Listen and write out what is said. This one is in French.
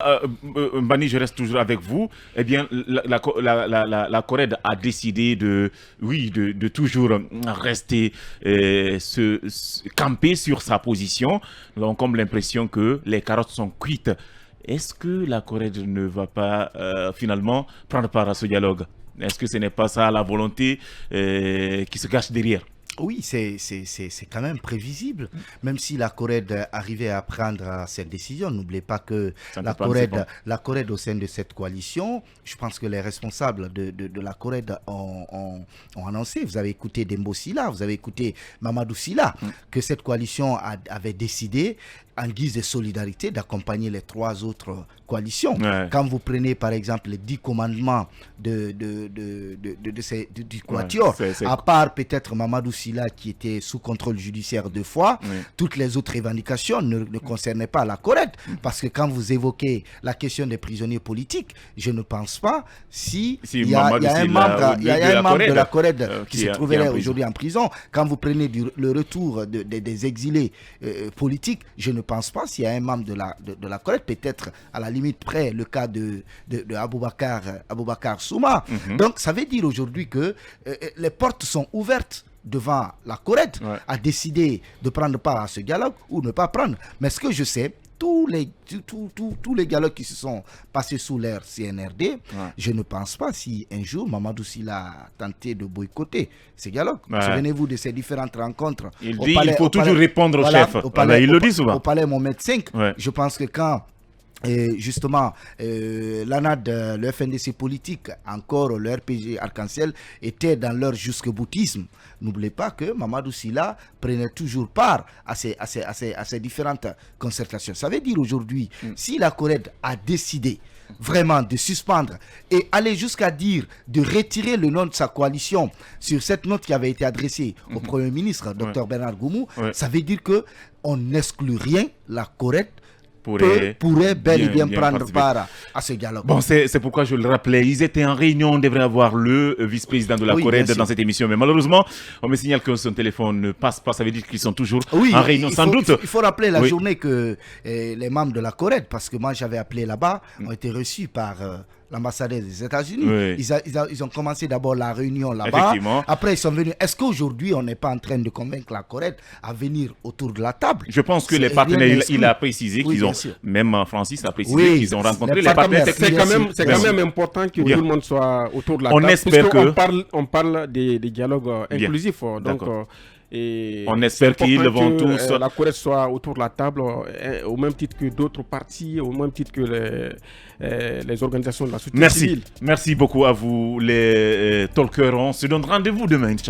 Mbani, je reste toujours avec vous. Eh bien, la Corée a décidé de toujours rester camper sur sa position. Nous avons comme l'impression que les carottes sont cuites. Est-ce que la Corée ne va pas finalement prendre part à ce dialogue? Est-ce que ce n'est pas ça la volonté qui se cache derrière? Oui, c'est quand même prévisible. Même si la Corée arrivait à prendre cette décision, n'oubliez pas que la Corée au sein de cette coalition, je pense que les responsables de la Corée ont annoncé, vous avez écouté Dembo Silla, vous avez écouté Mamadou Silla, que cette coalition avait décidé en guise de solidarité d'accompagner les trois autres coalitions. Ouais. Quand vous prenez par exemple les 10 commandements du Quatuor, à part peut-être Mamadou Silla qui était sous contrôle judiciaire 2 fois, toutes les autres revendications ne concernaient pas la Corée. Parce que quand vous évoquez la question des prisonniers politiques, je ne pense pas il y a un membre de la Corée qui se trouverait aujourd'hui en prison. Quand vous prenez le retour des exilés politiques, je ne pense pas s'il y a un membre de la Corée, peut-être à la limite près le cas de Aboubakar Souma. Donc ça veut dire aujourd'hui que les portes sont ouvertes devant la Corée à décider de prendre part à ce dialogue ou ne pas prendre. Mais ce que je sais, tous les dialogues qui se sont passés sous l'ère CNRD, je ne pense pas si un jour Mamadou Silla a tenté de boycotter ces dialogues. Souvenez-vous de ces différentes rencontres. Il dit qu'il faut toujours répondre au chef. Il le dit souvent. Au palais Mohamed V, je pense que quand justement l'ANAD, le FNDC politique, encore le RPG Arc-en-Ciel étaient dans leur jusque-boutisme. N'oubliez pas que Mamadou Silla prenait toujours part à ces différentes concertations. Ça veut dire aujourd'hui, si la Corée a décidé vraiment de suspendre et aller jusqu'à dire de retirer le nom de sa coalition sur cette note qui avait été adressée au Premier ministre, Dr Bernard Goumou, ça veut dire qu'on n'exclut rien, la Corée pourrait bel et bien prendre part à ce dialogue. Bon, c'est pourquoi je le rappelais. Ils étaient en réunion, on devrait avoir le vice-président de la Corée dans cette émission. Mais malheureusement, on me signale que son téléphone ne passe pas. Ça veut dire qu'ils sont toujours en réunion, sans doute. Il faut rappeler la journée que les membres de la Corée, parce que moi j'avais appelé là-bas, ont été reçus par l'ambassadeur des États-Unis. Ils ont commencé d'abord la réunion là-bas. Après, ils sont venus. Est-ce qu'aujourd'hui, on n'est pas en train de convaincre la Corée à venir autour de la table? Je pense que les partenaires, il a précisé qu'ils ont, même Francis a précisé qu'ils ont rencontré les partenaires techniques. C'est quand même important que tout le monde soit autour de la table. On espère que... on parle des dialogues inclusifs. Donc, et on espère qu'ils vont tous... la Corée soit autour de la table, au même titre que d'autres partis, au même titre que les organisations de la société civile. Merci beaucoup à vous les talkers. On se donne rendez-vous demain.